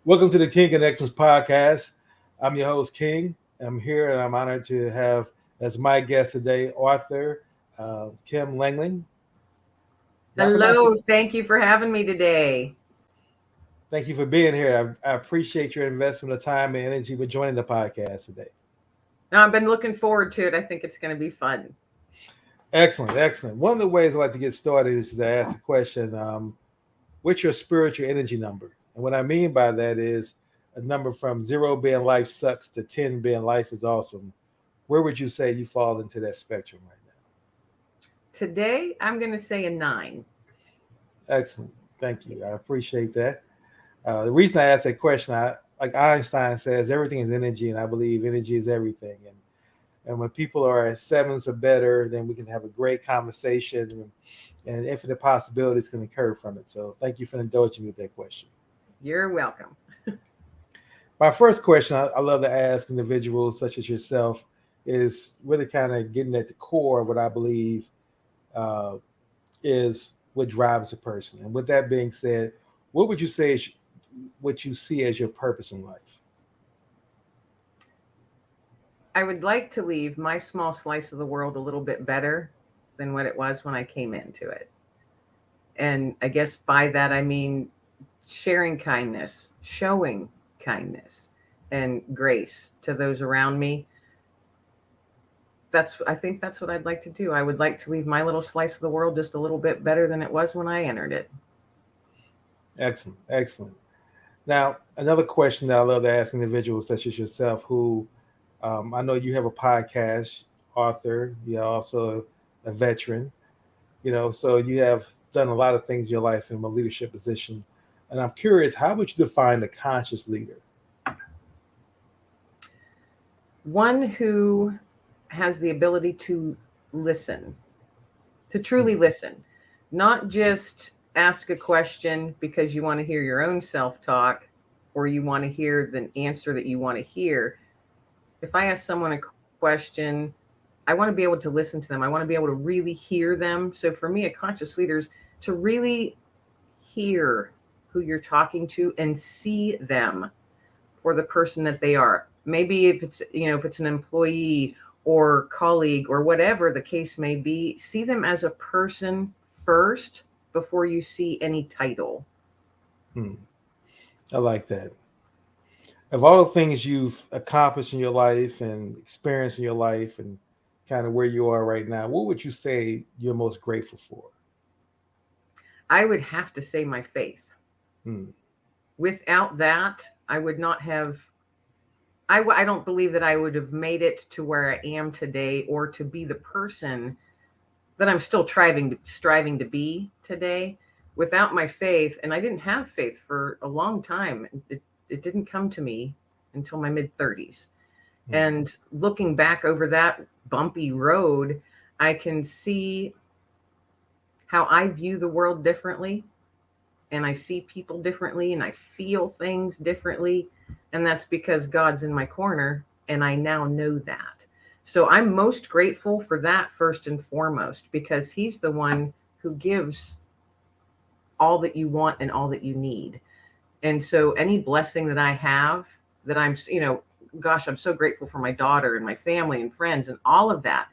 Welcome to the King Connections podcast. I'm your host, King. I'm here and I'm honored to have as my guest today author Kim Lengling. Did I pronounce it? Hello, thank you for having me today. Thank you for being here. I appreciate your investment of time and energy with joining the podcast today. Now, I've been looking forward to it. I think it's going to be fun. Excellent, excellent. One of the ways I like to get started is to ask the question, what's your spiritual energy number? And what I mean by that is a number from zero being life sucks to 10 being life is awesome. Where would you say you fall into that spectrum right now? Today, I'm going to say a 9. Excellent. Thank you. I appreciate that. The reason I asked that question, like Einstein says, everything is energy, and I believe energy is everything. And when people are at sevens or better, then we can have a great conversation, and infinite possibilities can occur from it. So thank you for indulging me with that question. You're welcome. My first question I love to ask individuals such as yourself is really kind of getting at the core of what I believe uh, is what drives a person. And with that being said, what would you say is what you see as your purpose in life? I would like to leave my small slice of the world a little bit better than what it was when I came into it. And I guess by that, I mean sharing kindness, showing kindness and grace to those around me. I think that's what I'd like to do. I would like to leave my little slice of the world just a little bit better than it was when I entered it. Excellent, excellent. Now, another question that I love to ask individuals such as yourself, who I know you have a podcast, author, you're also a veteran, so you have done a lot of things in your life in a leadership position. And I'm curious, how would you define a conscious leader? One who has the ability to listen, to truly Hmm. listen, not just ask a question because you want to hear your own self talk or you want to hear the answer that you want to hear. If I ask someone a question, I want to be able to listen to them. I want to be able to really hear them. So for me, a conscious leader is to really hear who you're talking to and see them for the person that they are. Maybe if it's an employee or colleague or whatever the case may be, see them as a person first before you see any title. Hmm. I like that. Of all the things you've accomplished in your life and experienced in your life and kind of where you are right now, what would you say you're most grateful for? I would have to say my faith. Hmm. Without that, I would not have. I don't believe that I would have made it to where I am today, or to be the person that I'm still striving to be today, without my faith. And I didn't have faith for a long time. It didn't come to me until my mid 30s. Hmm. And looking back over that bumpy road, I can see how I view the world differently, and I see people differently, and I feel things differently. And that's because God's in my corner, and I now know that. So I'm most grateful for that first and foremost, because He's the one who gives all that you want and all that you need. And so any blessing that I have, that gosh, I'm so grateful for my daughter and my family and friends and all of that.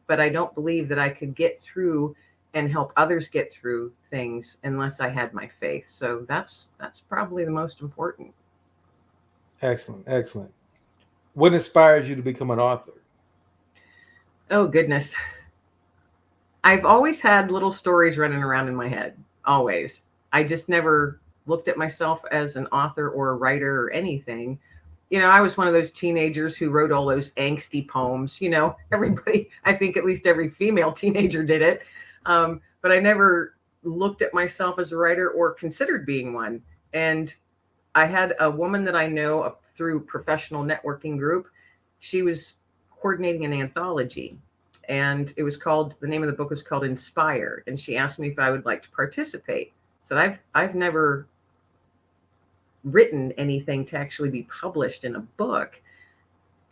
But I don't believe that I could get through and help others get through things unless I had my faith. So that's probably the most important. Excellent, excellent. What inspires you to become an author? Oh goodness. I've always had little stories running around in my head. Always. I just never looked at myself as an author or a writer or anything. I was one of those teenagers who wrote all those angsty poems. Everybody, I think at least every female teenager did it. But I never looked at myself as a writer or considered being one. And I had a woman that I know through professional networking group. She was coordinating an anthology, and the name of the book was called Inspire. And she asked me if I would like to participate. I said, I've never written anything to actually be published in a book.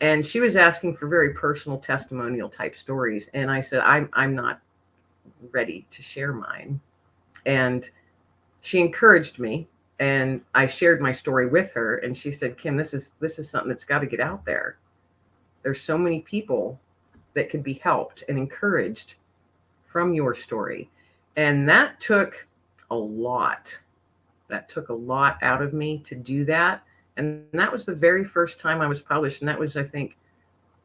And she was asking for very personal testimonial type stories. And I said, I'm not ready to share mine. And she encouraged me. And I shared my story with her, and she said, Kim, this is something that's got to get out there. There's so many people that could be helped and encouraged from your story. And that took a lot. That took a lot out of me to do that. And that was the very first time I was published. And that was, I think,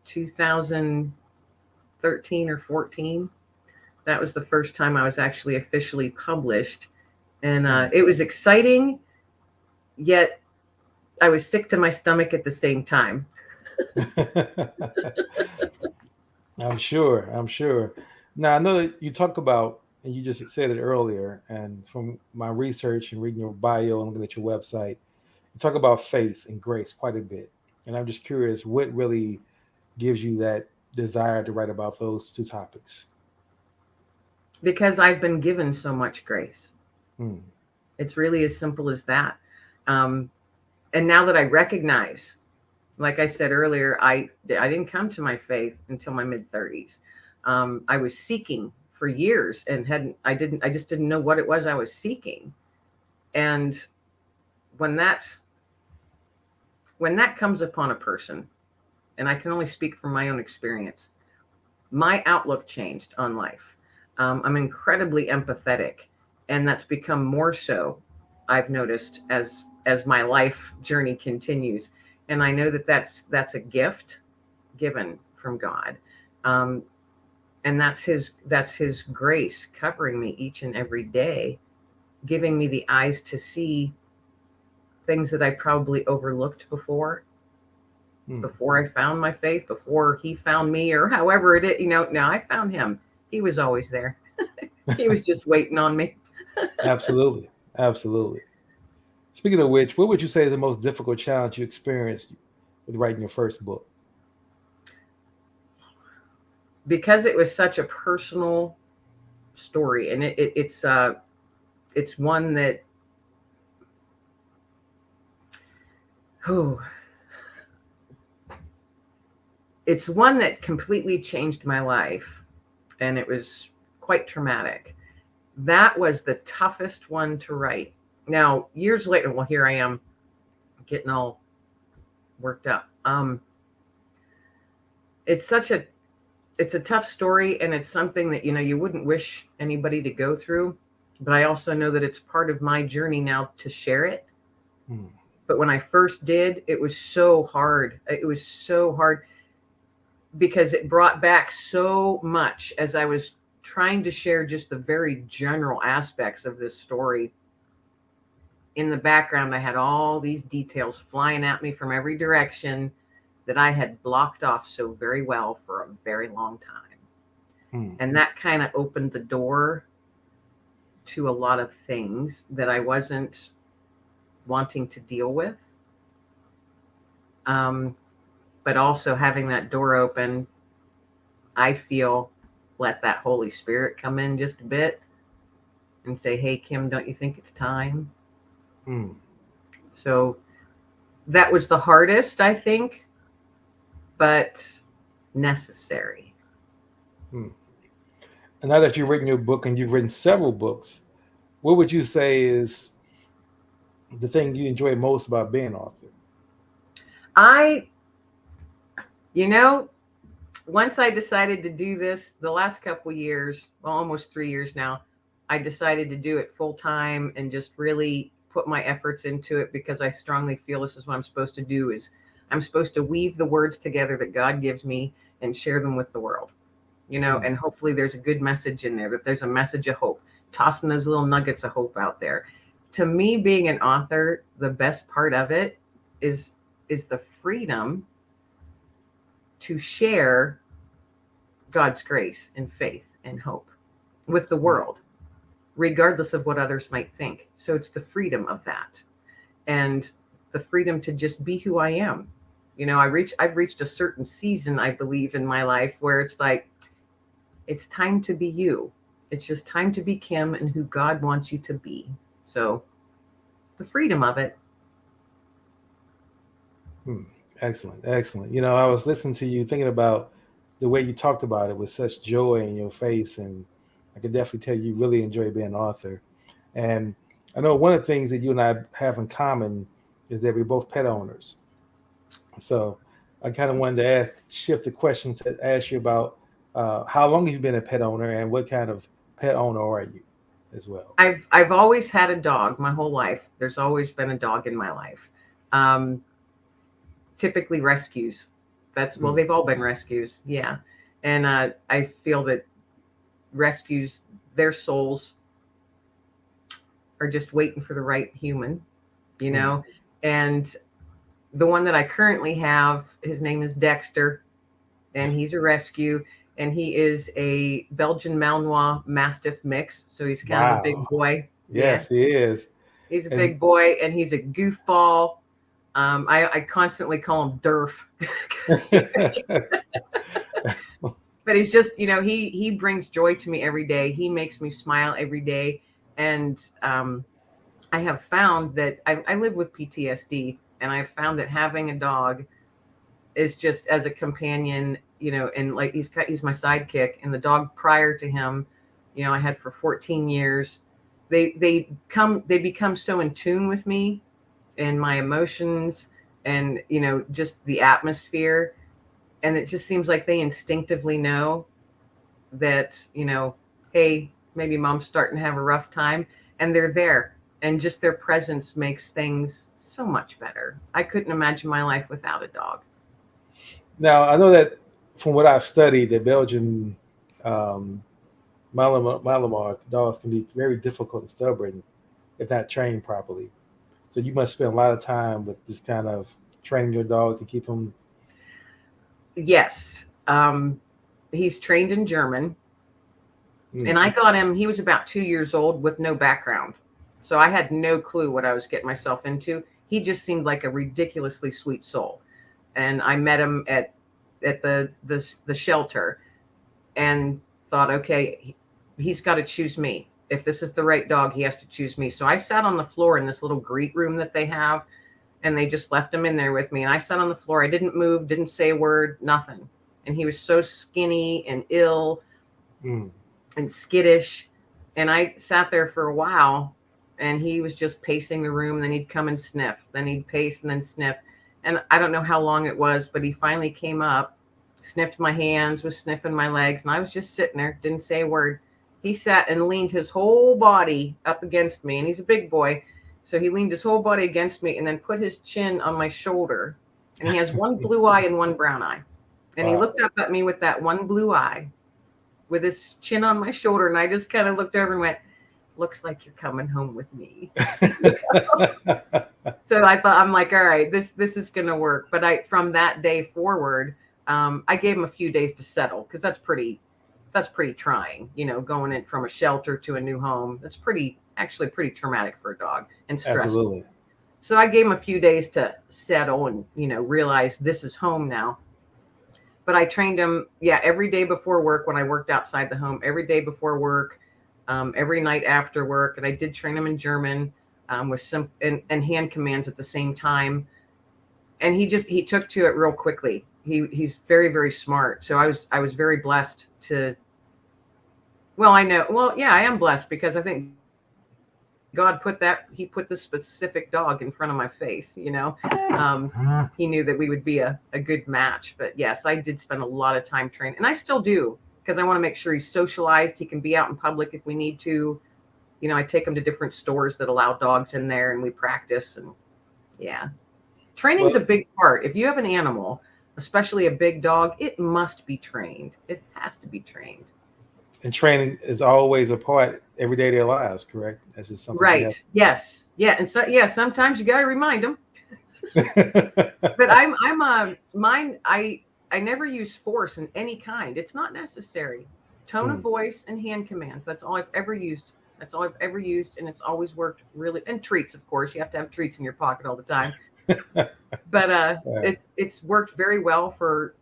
2013 or 14. That was the first time I was actually officially published. And it was exciting, yet I was sick to my stomach at the same time. I'm sure. I'm sure. Now I know that you talk about, and you just said it earlier, and from my research and reading your bio and looking at your website, you talk about faith and grace quite a bit. And I'm just curious, what really gives you that desire to write about those two topics? Because I've been given so much grace. Hmm. It's really as simple as that. Um, and now that I recognize, like I said earlier, I didn't come to my faith until my mid 30s. I was seeking for years and hadn't I just didn't know what it was I was seeking. And when that when that comes upon a person, and I can only speak from my own experience, my outlook changed on life. I'm incredibly empathetic, and that's become more so. I've noticed as my life journey continues, and I know that that's a gift given from God, um, and that's His grace covering me each and every day, giving me the eyes to see things that I probably overlooked Hmm. before I found my faith, before He found me, or however it is. Now I found Him. He was always there. He was just waiting on me. Absolutely. Absolutely. Speaking of which, what would you say is the most difficult challenge you experienced with writing your first book? Because it was such a personal story, and it's one that, oh, it's one that completely changed my life, and it was quite traumatic. That was the toughest one to write. Now, years later, well, here I am getting all worked up. It's such a it's a tough story, and it's something that you wouldn't wish anybody to go through. But I also know that it's part of my journey now to share it. Hmm. But when I first did, it was so hard. It was so hard because it brought back so much as I was trying to share just the very general aspects of this story. In the background, I had all these details flying at me from every direction that I had blocked off so very well for a very long time. Hmm. And that kind of opened the door to a lot of things that I wasn't wanting to deal with. Um, but also having that door open, I feel, let that Holy Spirit come in just a bit and say, hey, Kim, don't you think it's time? Hmm. So that was the hardest, I think, but necessary. Hmm. And now that you've written your book and you've written several books, what would you say is the thing you enjoy most about being an author? I, you know, once I decided to do this, the last couple years, well, almost 3 years now, I decided to do it full time and just really put my efforts into it because I strongly feel this is what I'm supposed to do. Is I'm supposed to weave the words together that God gives me and share them with the world. Hmm. And hopefully there's a good message in there, that there's a message of hope, tossing those little nuggets of hope out there. To me, being an author, the best part of it is is the freedom to share God's grace and faith and hope with the Hmm. world, regardless of what others might think. So it's the freedom of that, and the freedom to just be who I am. I've reached a certain season, I believe, in my life where it's like, it's time to be you. It's just time to be Kim and who God wants you to be. So the freedom of it. Hmm. Excellent. Excellent. I was listening to you thinking about the way you talked about it with such joy in your face. And I could definitely tell you really enjoy being an author. And I know one of the things that you and I have in common is that we're both pet owners. So I kind of wanted to shift the question to ask you about how long have you been a pet owner and what kind of pet owner are you as well? I've always had a dog my whole life. There's always been a dog in my life. Um, Typically rescues. That's well, Mm, they've all been rescues, yeah. And I feel that rescues, their souls are just waiting for the right human, you mm. know. And the one that I currently have, his name is Dexter, and he's a rescue, and he is a Belgian Malinois Mastiff mix, so he's kind of a big Wow. boy. Yeah, Yes, he is. he's a And big boy, and he's a goofball. I constantly call him Durf, but he's just, he brings joy to me every day. He makes me smile every day, and I have found that I live with PTSD, and I've found that having a dog is just as a companion, and like he's my sidekick, and the dog prior to him, I had for 14 years. They become so in tune with me and my emotions, and just the atmosphere, and it just seems like they instinctively know that, hey, maybe mom's starting to have a rough time, and they're there, and just their presence makes things so much better. I couldn't imagine my life without a dog. now I know that from what I've studied, the Belgian um, Malamar dogs can be very difficult and stubborn if not trained properly. So you must spend a lot of time with just kind of training your dog to keep him. Yes. He's trained in German, Mm, and I got him, he was about 2 years old with no background. So I had no clue what I was getting myself into. He just seemed like a ridiculously sweet soul. And I met him at the shelter, and thought, okay, he's got to choose me. If this is the right dog, he has to choose me. So I sat on the floor in this little greet room that they have, and they just left him in there with me. And I sat on the floor. I didn't move, didn't say a word, nothing. And he was so skinny and ill mm. and skittish. And I sat there for a while, and he was just pacing the room. Then he'd come and sniff. Then he'd pace and then sniff. And I don't know how long it was, but he finally came up, sniffed my hands, was sniffing my legs. And I was just sitting there, didn't say a word. He sat and leaned his whole body up against me. And he's a big boy. So he leaned his whole body against me and then put his chin on my shoulder. And he has one blue eye and one brown eye. And he Wow. looked up at me with that one blue eye, with his chin on my shoulder. And I just kind of looked over and went, looks like you're coming home with me. So I thought, I'm like, all right, this is going to work. But from that day forward, I gave him a few days to settle, because that's pretty trying, going in from a shelter to a new home. That's actually pretty traumatic for a dog and stressful. Absolutely. So I gave him a few days to settle and, realize this is home now. But I trained him, yeah, every day before work when I worked outside the home, every day before work, every night after work. And I did train him in German, with some and hand commands at the same time. And he took to it real quickly. He's very, very smart. So I was very blessed to. Well, I know. Well, yeah, I am blessed, because I think God he put this specific dog in front of my face. He knew that we would be a good match. But yes, I did spend a lot of time training, and I still do, because I want to make sure he's socialized. He can be out in public if we need to. I take him to different stores that allow dogs in there, and we practice. And yeah, training's a Well, big part. If you have an animal, especially a big dog, it must be trained. It has to be trained. and training is always a part every day of their lives, correct? That's just something you have. Right. Yes. Yeah. And so, yeah, sometimes you got to remind them. But mine. I never use force in any kind. It's not necessary. Tone of Mm. voice and hand commands. That's all I've ever used. That's all I've ever used, and it's always worked really. And treats, of course. You have to have treats in your pocket all the time. But Yeah, it's worked very well for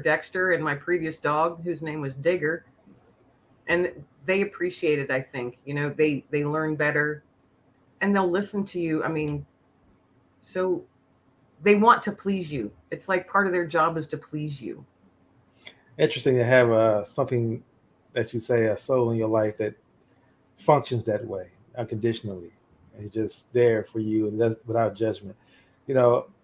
Dexter and my previous dog, whose name was Digger, and they appreciate it. I think, they learn better, and they'll listen to you. I mean, so they want to please you. It's like part of their job is to please you. interesting to have something that you say a soul in your life that functions that way. unconditionally. And he's just there for you and that's without judgment.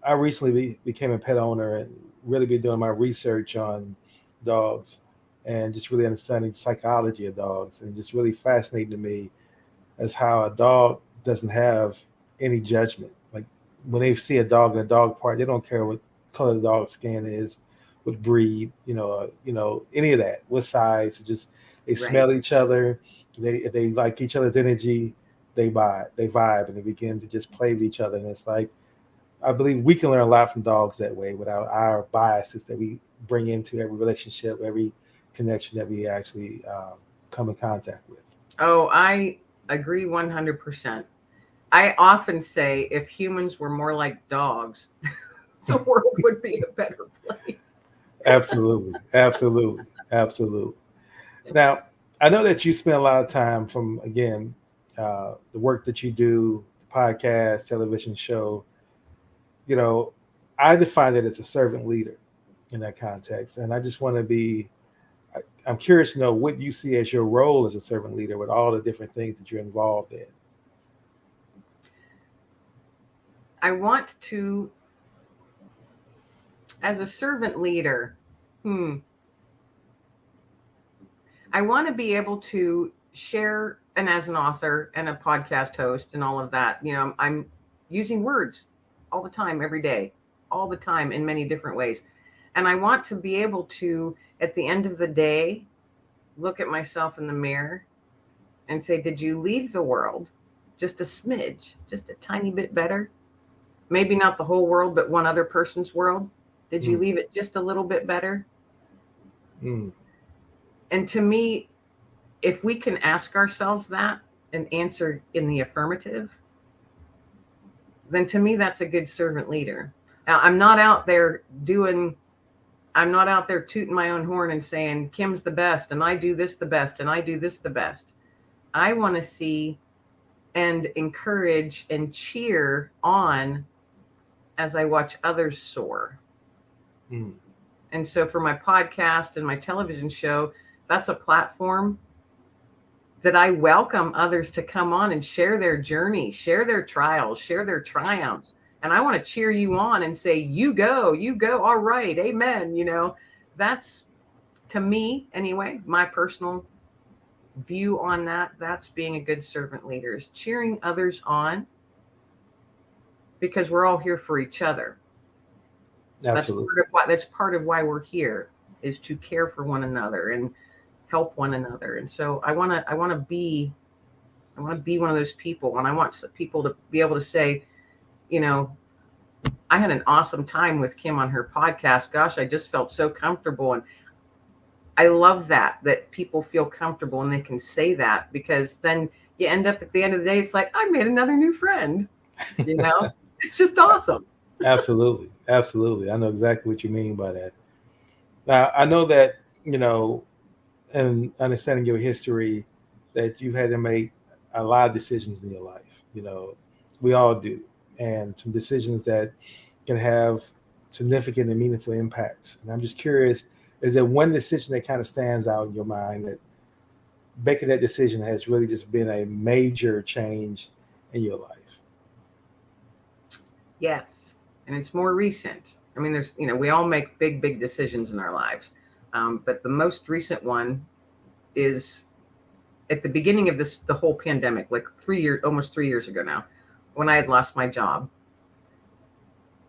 I recently became a pet owner and really been doing my research on dogs and just really understanding the psychology of dogs and just really fascinating to me as how a dog doesn't have any judgment. Like when they see a dog in a dog park, they don't care what color the dog's skin is, what breed, any of that, what size. It just they Right. smell each other. If they like each other's energy, they vibe, and they begin to just play with each other. And it's like I believe we can learn a lot from dogs that way without our biases that we bring into every relationship, every connection that we actually come in contact with. Oh, I agree 100%. I often say if humans were more like dogs, the world would be a better place. Absolutely, absolutely, absolutely. Now, I know that you spend a lot of time from again the work that you do, the podcast, television show. You know, I define it as a servant leader in that context, and I just want to be. I'm curious to know what you see as your role as a servant leader with all the different things that you're involved in. I want to, as a servant leader, hmm, I want to be able to share, and as an author and a podcast host and all of that, I'm using words all the time, every day, all the time in many different ways. And I want to be able to, at the end of the day, look at myself in the mirror and say, did you leave the world just a smidge, just a tiny bit better? Maybe not the whole world, but one other person's world. Did you Mm, leave it just a little bit better? mm, And to me, if we can ask ourselves that and answer in the affirmative, then to me, that's a good servant leader. Now, I'm not out there tooting my own horn and saying, Kim's the best, and I do this the best, and I do this the best. I want to see and encourage and cheer on as I watch others soar. mm. And so for my podcast and my television show, that's a platform that I welcome others to come on and share their journey, share their trials, share their triumphs. And I want to cheer you on and say, you go, all right, amen. That's to me, anyway, my personal view on that. That's being a good servant leader, is cheering others on because we're all here for each other. Absolutely, That's part of why we're here, is to care for one another and help one another. And so I want to be one of those people, and I want people to be able to say, you know, I had an awesome time with Kim on her podcast. Gosh, I just felt so comfortable. And I love that people feel comfortable and they can say that, because then you end up at the end of the day, it's like, I made another new friend, you know, it's just awesome. absolutely, absolutely. I know exactly what you mean by that. Now, I know that and understanding your history, that you've had to make a lot of decisions in your life. We all do, and some decisions that can have significant and meaningful impacts. And I'm just curious, is there one decision that kind of stands out in your mind that making that decision has really just been a major change in your life? Yes. And it's more recent. I mean, we all make big decisions in our lives. But the most recent one is at the beginning of the whole pandemic, like almost 3 years ago now, when I had lost my job.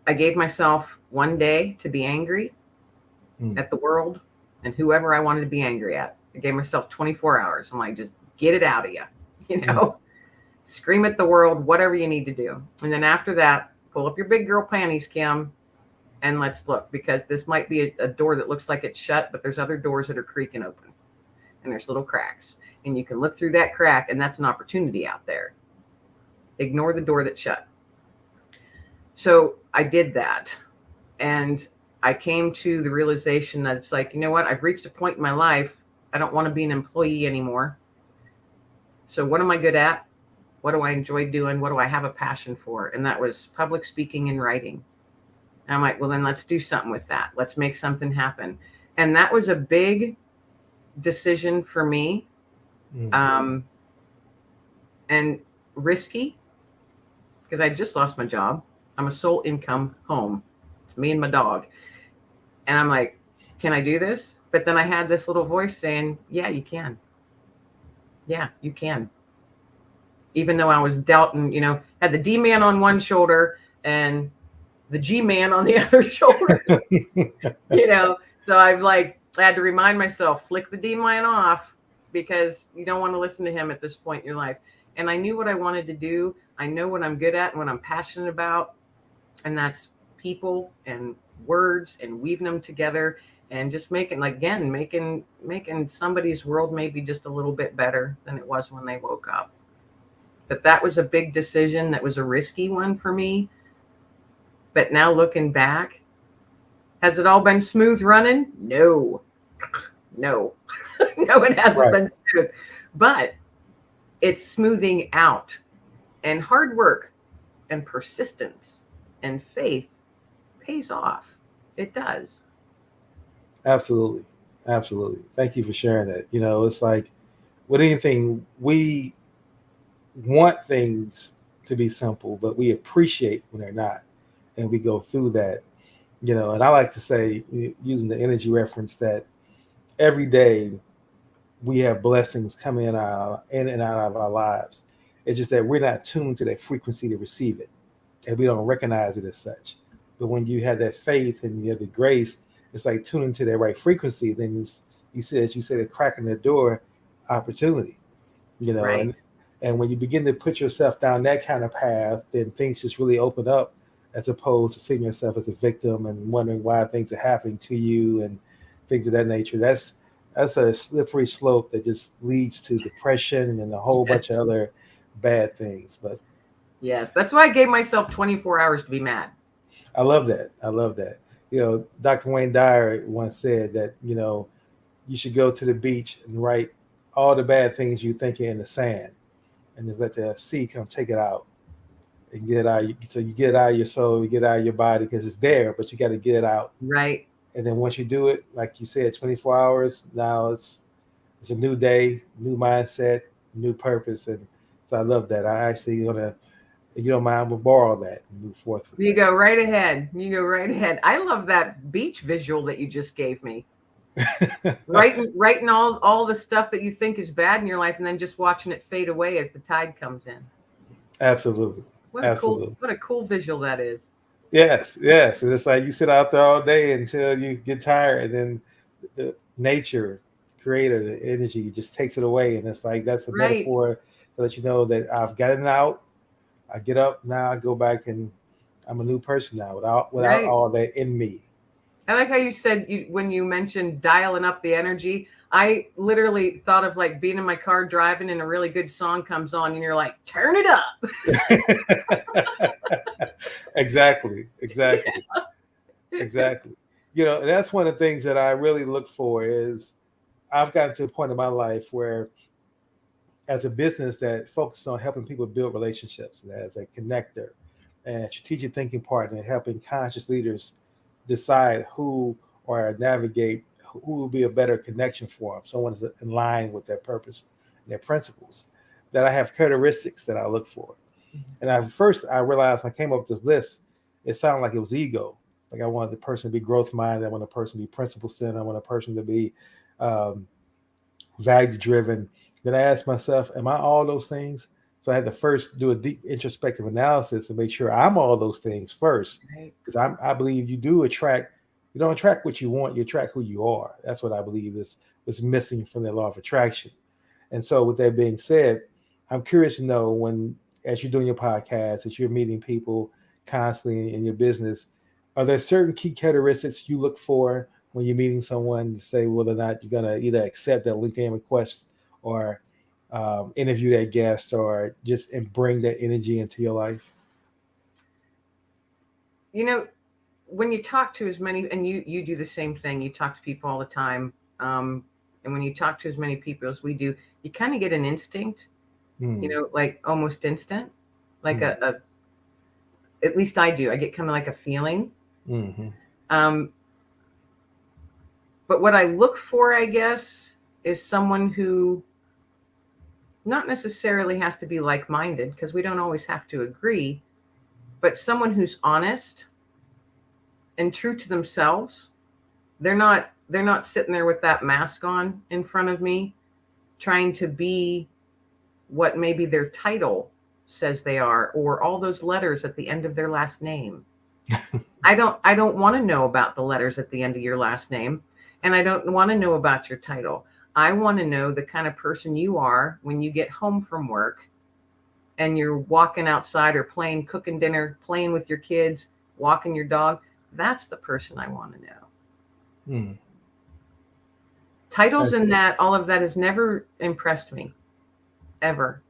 I gave myself one day to be angry Mm, at the world and whoever I wanted to be angry at. I gave myself 24 hours. I'm like, just get it out of you, you mm, know, scream at the world, whatever you need to do. And then after that, pull up your big girl panties, Kim, and let's look, because this might be a door that looks like it's shut, but there's other doors that are creaking open and there's little cracks, and you can look through that crack, and that's an opportunity out there. Ignore the door that's shut. So I did that. And I came to the realization that it's like, you know what? I've reached a point in my life. I don't want to be an employee anymore. So what am I good at? What do I enjoy doing? What do I have a passion for? And that was public speaking and writing. And I'm like, well, then let's do something with that. Let's make something happen. And that was a big decision for me. mm, Um, and risky because I just lost my job. I'm a sole income home. It's me and my dog. And I'm like, can I do this? But then I had this little voice saying, yeah, you can. Yeah, you can. Even though I was dealt and, had the D man on one shoulder and the G man on the other shoulder, you know. So I had to remind myself, flick the D man off because you don't want to listen to him at this point in your life. And I knew what I wanted to do. I know what I'm good at and what I'm passionate about. And that's people and words and weaving them together and just making, like, again, making somebody's world maybe just a little bit better than it was when they woke up. But that was a big decision. That was a risky one for me. But now looking back, has it all been smooth running? No, no, no, it hasn't Right. been smooth. But it's smoothing out. And hard work and persistence and faith pays off. It does. Absolutely. Absolutely. Thank you for sharing that. It's like with anything, we want things to be simple, but we appreciate when they're not. And we go through that, and I like to say, using the energy reference, that every day we have blessings coming in and out of our lives. It's just that we're not tuned to that frequency to receive it, and we don't recognize it as such. But when you have that faith and you have the grace, it's like tuning to that right frequency. Then as you said, a crack in the door, opportunity. You know, Right. and and when you begin to put yourself down that kind of path, then things just really open up, as opposed to seeing yourself as a victim and wondering why things are happening to you and things of that nature. That's a slippery slope that just leads to depression and a whole bunch of Yes. other bad things. But Yes. That's why I gave myself 24 hours to be mad. I love that. I love that. Dr. Wayne Dyer once said that, you should go to the beach and write all the bad things you think in the sand and just let the sea come take it out and get it out. So you get it out of your soul, you get it out of your body because it's there, but you got to get it out. Right. And then once you do it, like you said, 24 hours, now it's a new day, new mindset, new purpose. And so I love that. I actually gonna, if you don't mind, we'll borrow that and move forth with You go right ahead. You go right ahead. I love that beach visual that you just gave me. that. Writing all the stuff that you think is bad in your life and then just watching it fade away as the tide comes in. Absolutely. What a cool Absolutely. what a cool visual that is. Yes, yes. And it's like you sit out there all day until you get tired, and then the nature, creator, the energy just takes it away. And it's like that's a Right. metaphor to let you know that I've gotten out. I get up now. I go back, and I'm a new person now, without Right. all that in me. I like how you said when you mentioned dialing up the energy. I literally thought of like being in my car driving and a really good song comes on and you're like, turn it up. Exactly. Exactly. Exactly. And that's one of the things that I really look for is I've gotten to a point in my life where, as a business that focuses on helping people build relationships and as a connector and strategic thinking partner, helping conscious leaders decide who or navigate who will be a better connection for them, someone is in line with their purpose and their principles, that I have characteristics that I look for. And I realized when I came up with this list, it sounded like it was ego. Like I wanted the person to be growth minded, I want a person to be principle centered, I want a person to be um, value driven. Then I asked myself, am I all those things? So I had to first do a deep introspective analysis and make sure I'm all those things first. Right. Because I believe you don't attract what you want, you attract who you are. That's what I believe is was missing from the law of attraction. And so with that being said, I'm curious to know, when, as you're doing your podcast, as you're meeting people constantly in your business, are there certain key characteristics you look for when you're meeting someone to say whether or not you're going to either accept that LinkedIn request or interview that guest or just and bring that energy into your life? You know, when you talk to as many, and you do the same thing, you talk to people all the time. And when you talk to as many people as we do, you kind of get an instinct, Hmm. like almost instant, like Hmm. at least I do. I get kind of like a feeling. Hmm. Um, but what I look for, I guess, is someone who Not necessarily has to be like-minded, because we don't always have to agree, but someone who's honest and true to themselves. They're not sitting there with that mask on in front of me trying to be what maybe their title says they are, or all those letters at the end of their last name. I don't want to know about the letters at the end of your last name, and I don't want to know about your title. I want to know the kind of person you are when you get home from work and you're walking outside or playing, cooking dinner, playing with your kids, walking your dog. That's the person I want to know. Hmm. Titles That's and that, all of that has never impressed me, ever,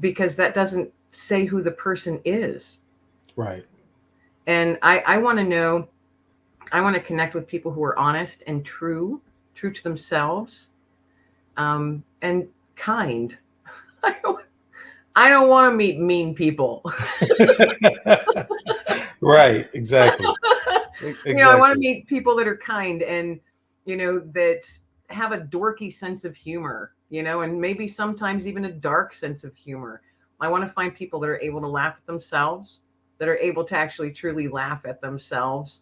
because that doesn't say who the person is. right. And I want to know, I want to connect with people who are honest and true to themselves, and kind. I don't, I don't want to meet mean people. Right. Exactly. I want to Exactly. meet people that are kind, and, that have a dorky sense of humor, and maybe sometimes even a dark sense of humor. I want to find people that are able to laugh at themselves, that are able to actually truly laugh at themselves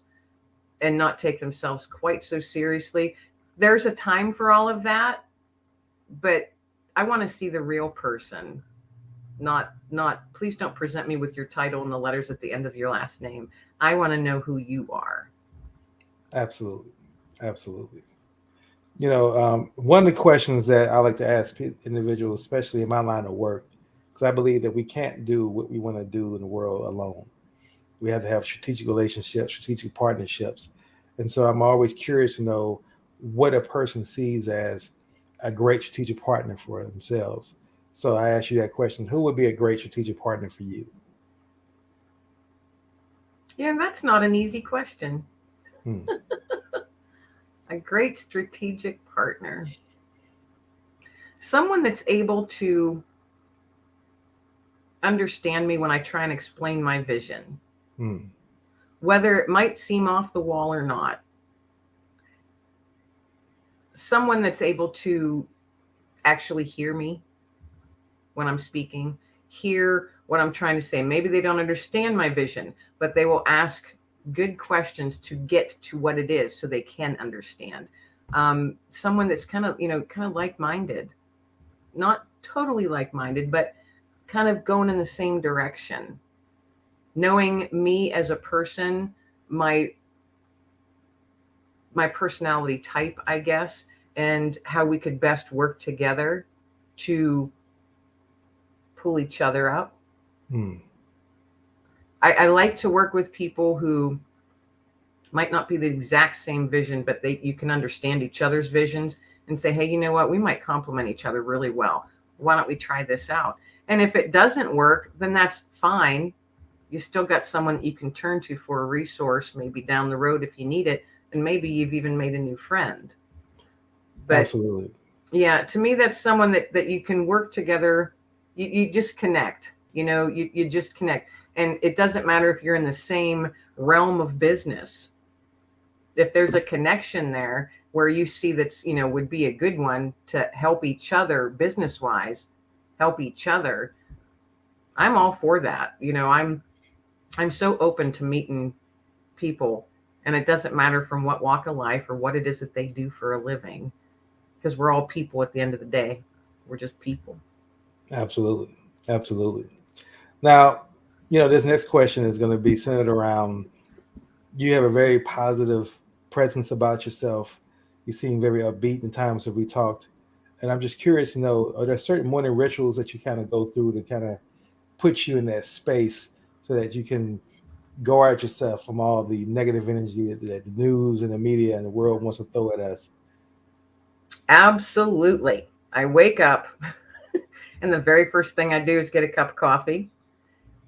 and not take themselves quite so seriously. There's a time for all of that, but I want to see the real person. Not please don't present me with your title and the letters at the end of your last name. I want to know who you are. Absolutely. Absolutely. One of the questions that I like to ask individuals, especially in my line of work, because I believe that we can't do what we want to do in the world alone. We have to have strategic relationships, strategic partnerships. And so I'm always curious to know what a person sees as a great strategic partner for themselves. So I ask you that question: who would be a great strategic partner for you? Yeah, that's not an easy question. Hmm. A great strategic partner. Someone that's able to understand me when I try and explain my vision, Hmm. whether it might seem off the wall or not. Someone that's able to actually hear me when I'm speaking, hear what I'm trying to say. Maybe they don't understand my vision, but they will ask good questions to get to what it is so they can understand. Someone that's kind of like-minded, not totally like-minded, but kind of going in the same direction. Knowing me as a person, my my personality type, I guess, and how we could best work together to pull each other up. Hmm. I like to work with people who might not be the exact same vision, but you can understand each other's visions and say, hey, you know what? We might complement each other really well. Why don't we try this out? And if it doesn't work, then that's fine. You still got someone that you can turn to for a resource, maybe down the road if you need it. And maybe you've even made a new friend. But Absolutely. yeah, to me, that's someone that you can work together. You just connect, you just connect. And it doesn't matter if you're in the same realm of business. If there's a connection there where you see that's, would be a good one to help each other business wise, help each other, I'm all for that. I'm so open to meeting people, and it doesn't matter from what walk of life or what it is that they do for a living, because we're all people at the end of the day. We're just people. Absolutely. Absolutely. Now, this next question is going to be centered around you have a very positive presence about yourself. You seem very upbeat in times that we talked. And I'm just curious to know, are there certain morning rituals that you kind of go through to kind of put you in that space so that you can guard yourself from all the negative energy that the news and the media and the world wants to throw at us? Absolutely. I wake up, and the very first thing I do is get a cup of coffee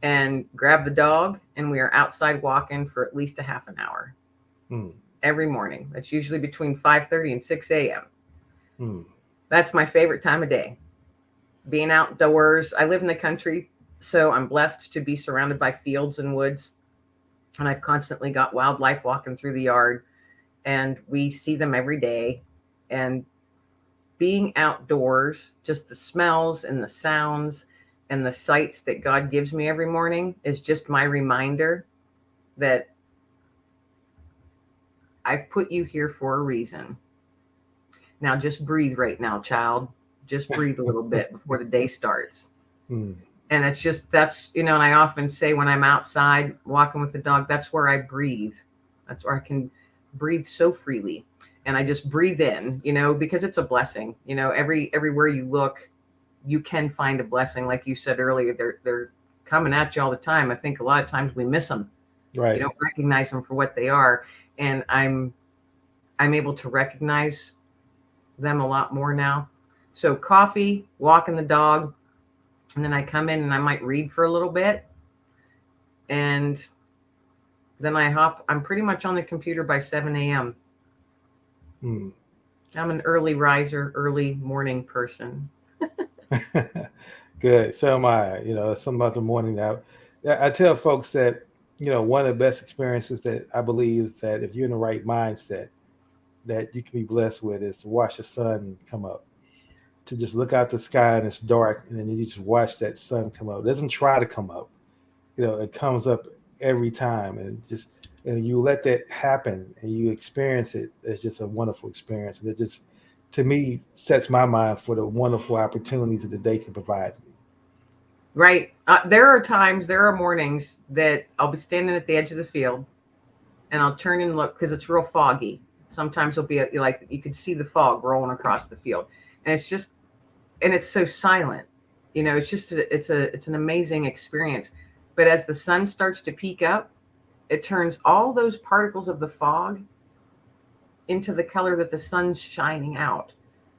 and grab the dog, and we are outside walking for at least a half an hour Hmm. every morning. That's usually between 5:30 and 6 a.m. Hmm. That's my favorite time of day. Being outdoors. I live in the country, so I'm blessed to be surrounded by fields and woods, and I've constantly got wildlife walking through the yard, and we see them every day. And being outdoors, just the smells and the sounds and the sights that God gives me every morning is just my reminder that I've put you here for a reason. Now just breathe right now, child. Just breathe a little bit before the day starts. Mm. And it's just, that's, and I often say when I'm outside walking with the dog, that's where I breathe. That's where I can breathe so freely. And I just breathe in, because it's a blessing. Everywhere you look, you can find a blessing. Like you said earlier, they're coming at you all the time. I think a lot of times we miss them. You Right. don't recognize them for what they are. And I'm able to recognize them a lot more now. So coffee, walking the dog, and then I come in and I might read for a little bit, and then I'm pretty much on the computer by 7 a.m. Mm. I'm an early riser, early morning person. Good. So am I. Something about the morning now. I tell folks that, one of the best experiences that I believe that if you're in the right mindset, that you can be blessed with is to watch the sun come up. To just look out the sky and it's dark, and then you just watch that sun come up. It doesn't try to come up. It comes up every time, and just you let that happen and you experience it. It's just a wonderful experience, and it just, to me, sets my mind for the wonderful opportunities that the day can provide me. Right. There are mornings that I'll be standing at the edge of the field and I'll turn and look because it's real foggy. Sometimes it'll be like you can see the fog rolling across the field, and it's so silent. It's just it's an amazing experience. But as the sun starts to peak up, it turns all those particles of the fog into the color that the sun's shining out.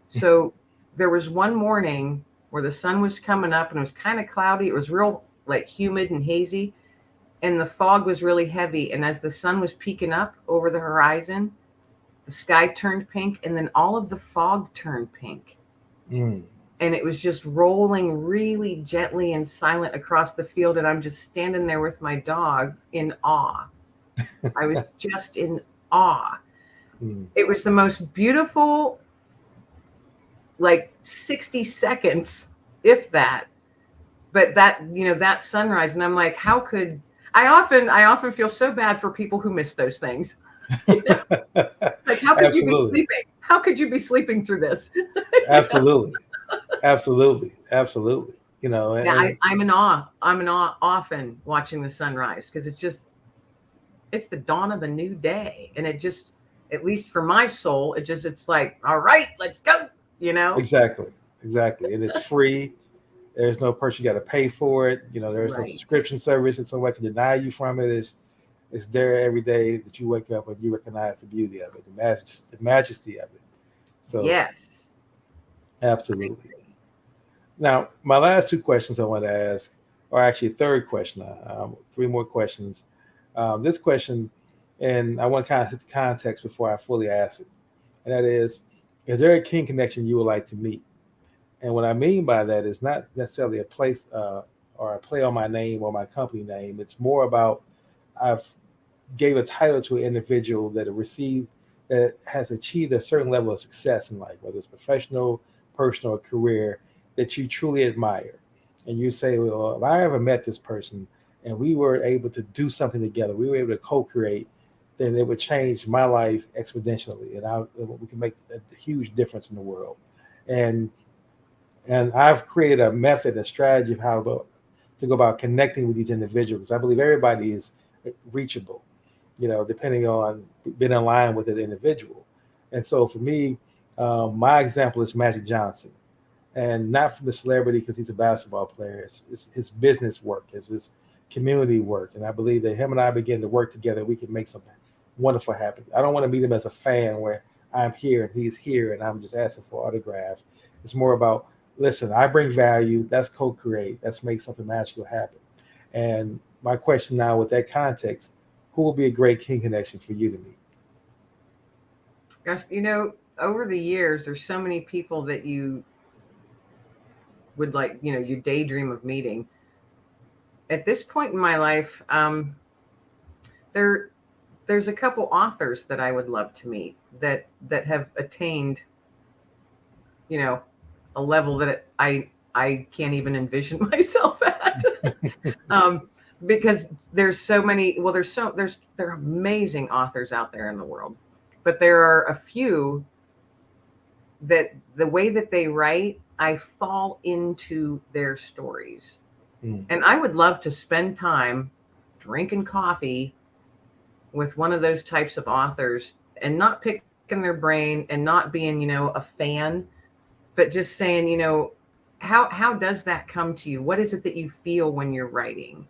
So there was one morning where the sun was coming up and it was kind of cloudy. It was real like humid and hazy, and the fog was really heavy. And as the sun was peeking up over the horizon, the sky turned pink, and then all of the fog turned pink. Mm. And it was just rolling really gently and silent across the field. And I'm just standing there with my dog in awe. I was just in awe. Mm. It was the most beautiful, like 60 seconds, if that. But that sunrise, and I'm like, how could I often feel so bad for people who miss those things. Like, how could you be Absolutely. sleeping? How could you be sleeping through this? Absolutely. Absolutely. Absolutely. Yeah, And I'm in awe. I'm in awe often watching the sunrise because it's the dawn of a new day. And it just, at least for my soul, it's like, all right, let's go, you know? exactly. Exactly. It is free. There's no person you got to pay for it. There's no Right. subscription service that somebody can deny you from it. It's there every day that you wake up and you recognize the beauty of it, the majesty of it. So Yes. absolutely. Now, my last two questions I want to ask, or actually third question, three more questions. This question, and I want to kind of set the context before I fully ask it, and that is there a kin connection you would like to meet? And what I mean by that is not necessarily a place or a play on my name or my company name. It's more about I've gave a title to an individual that has achieved a certain level of success in life, whether it's professional, personal, or career, that you truly admire. And you say, well, if I ever met this person and we were able to do something together, we were able to co-create, then it would change my life exponentially, and we can make a huge difference in the world. And I've created a method, a strategy of to go about connecting with these individuals. I believe everybody is reachable, depending on being in line with the individual. And so for me, my example is Magic Johnson, and not from the celebrity because he's a basketball player. It's his business work, it's his community work, and I believe that him and I begin to work together, we can make something wonderful happen. I don't want to meet him as a fan where I'm here and he's here and I'm just asking for autographs. It's more about, listen, I bring value. Let's co-create. Let's make something magical happen. And my question now, with that context, who will be a great king connection for you to meet? Gosh, over the years, there's so many people that you would like, you daydream of meeting. At this point in my life, there there's a couple authors that I would love to meet that have attained a level that I can't even envision myself at. um, because there's so many. Well, there are amazing authors out there in the world, but there are a few that the way that they write, I fall into their stories. Mm. And I would love to spend time drinking coffee with one of those types of authors and not picking their brain and not being, a fan, but just saying, how does that come to you? What is it that you feel when you're writing?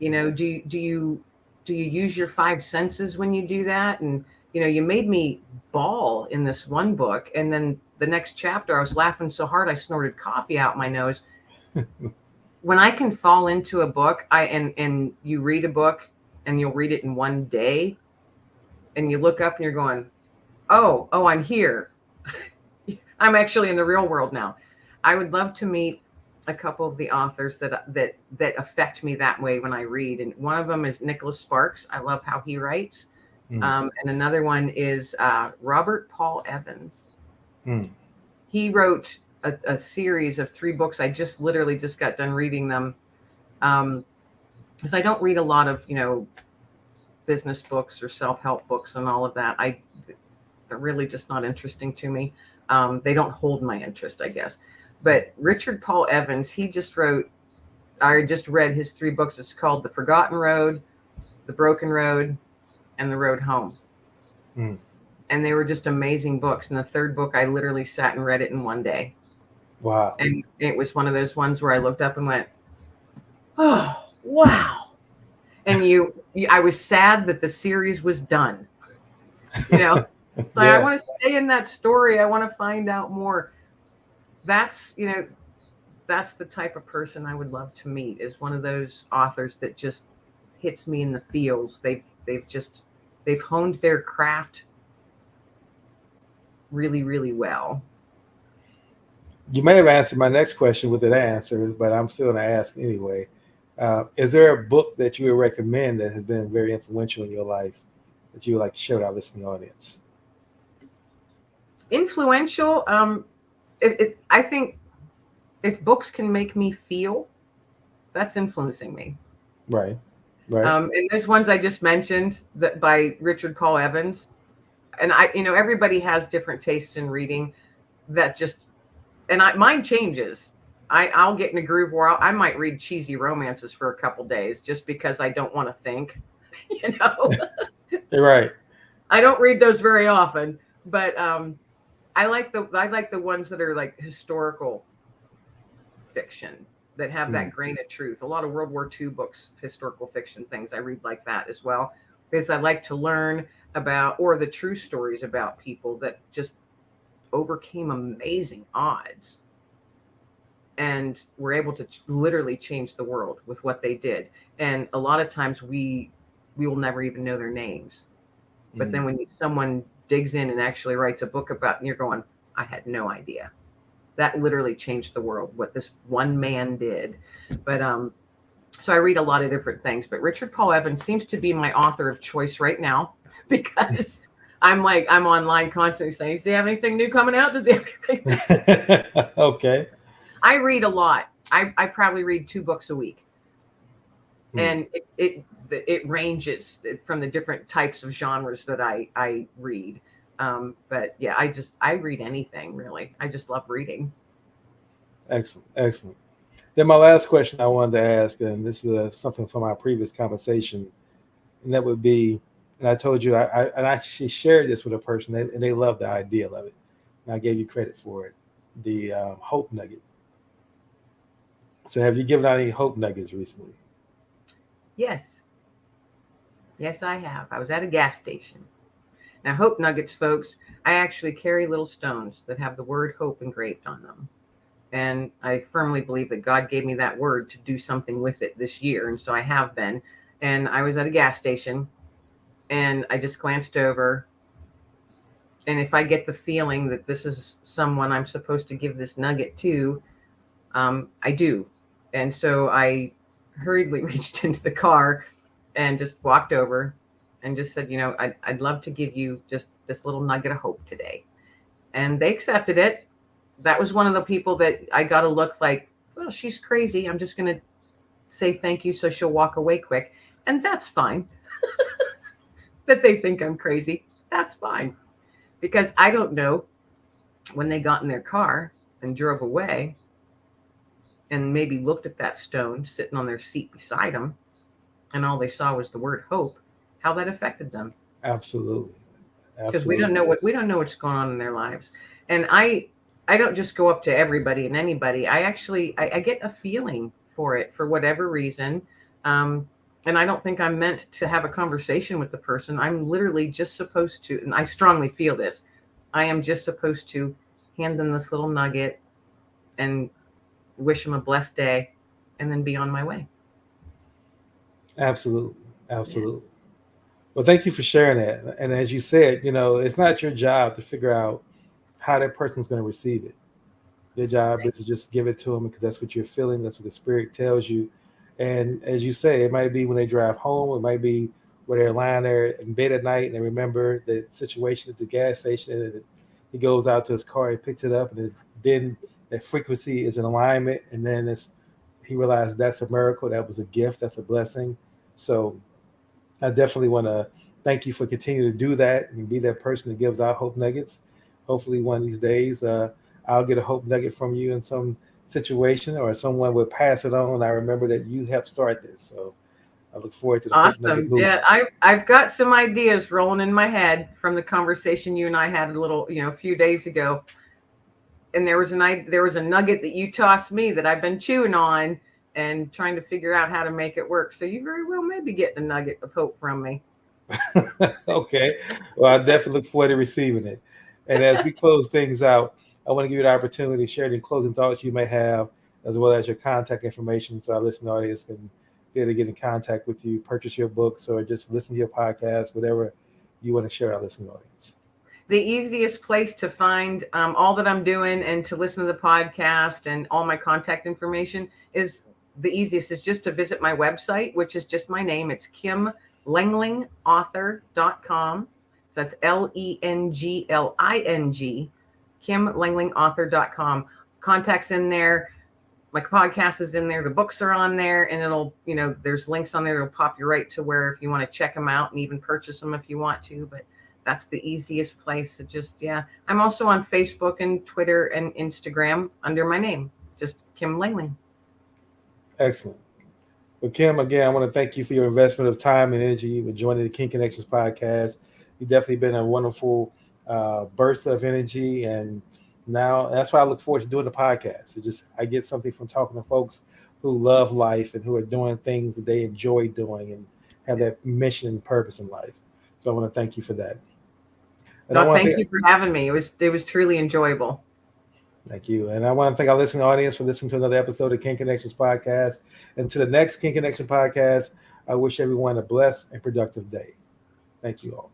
Mm. Do you use your five senses when you do that? And you made me bawl in this one book, and then the next chapter I was laughing so hard I snorted coffee out my nose. When I can fall into a book, and you read a book and you'll read it in one day, and you look up and you're going, oh, I'm here. I'm actually in the real world now. I would love to meet a couple of the authors that affect me that way when I read. And one of them is Nicholas Sparks. I love how he writes. Mm. And another one is Robert Paul Evans. Mm. He wrote a series of 3 books. I just literally just got done reading them. Because I don't read a lot of, business books or self-help books and all of that. They're really just not interesting to me. They don't hold my interest, I guess. But Richard Paul Evans, I just read his 3 books. It's called The Forgotten Road, The Broken Road, and The Road Home. Mm. And they were just amazing books. And the 3rd book, I literally sat and read it in one day. Wow. And it was one of those ones where I looked up and went, oh, wow. And I was sad that the series was done. So I want to stay in that story. I want to find out more. That's the type of person I would love to meet, is one of those authors that just hits me in the feels. They've honed their craft really, really well. You may have answered my next question with an answer, but I'm still going to ask anyway. Is there a book that you would recommend that has been very influential in your life that you would like to share with our listening audience? Influential. I think if books can make me feel, that's influencing me. Right. And those ones I just mentioned, that by Richard Paul Evans, and everybody has different tastes in reading. Mine changes. I'll get in a groove where I might read cheesy romances for a couple days just because I don't want to think. You're right. I don't read those very often, but I like the ones that are like historical fiction that have that grain of truth. A lot of World War II books, historical fiction things, I read like that as well, because I like to learn about, or the true stories about people that just overcame amazing odds and were able to literally change the world with what they did. And a lot of times we will never even know their names. But then when someone digs in and actually writes a book about, and you're going, I had no idea. That literally changed the world, what this one man did. But so I read a lot of different things, but Richard Paul Evans seems to be my author of choice right now, because I'm online constantly saying, does he have anything new coming out? Does he have anything? Okay. I read a lot. I probably read 2 books a week. And it ranges from the different types of genres that I read. But yeah, I read anything really. I just love reading. Excellent. Then my last question I wanted to ask, and this is something from our previous conversation, and that would be, and I told you I actually shared this with a person, and they loved the idea of it, and I gave you credit for it. The hope nugget. So have you given out any hope nuggets recently? Yes, I have. I was at a gas station. Now, hope nuggets, folks, I actually carry little stones that have the word hope engraved on them. And I firmly believe that God gave me that word to do something with it this year. And so I have been. And I was at a gas station and I just glanced over. And if I get the feeling that this is someone I'm supposed to give this nugget to, I do. And so I hurriedly reached into the car and just walked over and just said, I'd love to give you just this little nugget of hope today. And they accepted it. that was one of the people that I got to look like, well, she's crazy. I'm just going to say thank you so she'll walk away quick. And that's fine that they think I'm crazy. That's fine. Because I don't know when they got in their car and drove away and maybe looked at that stone sitting on their seat beside them and all they saw was the word hope, how that affected them. Absolutely. Because we Absolutely. don't know what's going on in their lives. And I don't just go up to everybody and anybody. I actually I get a feeling for it for whatever reason. And I don't think I'm meant to have a conversation with the person. I'm literally just supposed to, and I strongly feel this, I am just supposed to hand them this little nugget and wish them a blessed day and then be on my way. Absolutely. Yeah. Absolutely. Well, thank you for sharing that. And as you said, it's not your job to figure out how that person's going to receive it. Your job is to just give it to them because that's what you're feeling. That's what the spirit tells you. And as you say, it might be when they drive home. It might be where they're lying there in bed at night and they remember the situation at the gas station. And he goes out to his car, he picks it up, and then that frequency is in alignment. And then he realized that's a miracle. That was a gift. That's a blessing. So I definitely want to thank you for continuing to do that and be that person that gives out hope nuggets. Hopefully, one of these days, I'll get a hope nugget from you in some situation, or someone will pass it on. I remember that you helped start this, so I look forward to the hope nugget Awesome. Yeah, movement. I've got some ideas rolling in my head from the conversation you and I had a few days ago. And there was a nugget that you tossed me that I've been chewing on and trying to figure out how to make it work. So you very well may be getting a nugget of hope from me. Okay, well, I definitely look forward to receiving it. And as we close things out, I want to give you the opportunity to share any closing thoughts you may have, as well as your contact information, so our listening audience can be able to get in contact with you, purchase your books, or just listen to your podcast, whatever you want to share our listening audience. The easiest place to find all that I'm doing and to listen to the podcast and all my contact information is the easiest is just to visit my website, which is just my name. It's kimlenglingauthor.com. So that's Lengling, kimlenglingauthor.com. Contacts in there. My podcast is in there. The books are on there, and there's links on there that'll pop you right to where if you want to check them out and even purchase them if you want to. But that's the easiest place to yeah. I'm also on Facebook and Twitter and Instagram under my name, just Kim Lengling. Excellent. Well, Kim, again, I want to thank you for your investment of time and energy with joining the King Connections podcast. You've definitely been a wonderful burst of energy, and now that's why I look forward to doing the podcast. I get something from talking to folks who love life and who are doing things that they enjoy doing and have that mission and purpose in life. So I want to thank you for that. And I No, want to thank you for having me. It was truly enjoyable. thank you. And I want to thank our listening audience for listening to another episode of King Connections podcast. And to the next King Connection podcast, I wish everyone a blessed and productive day. Thank you all.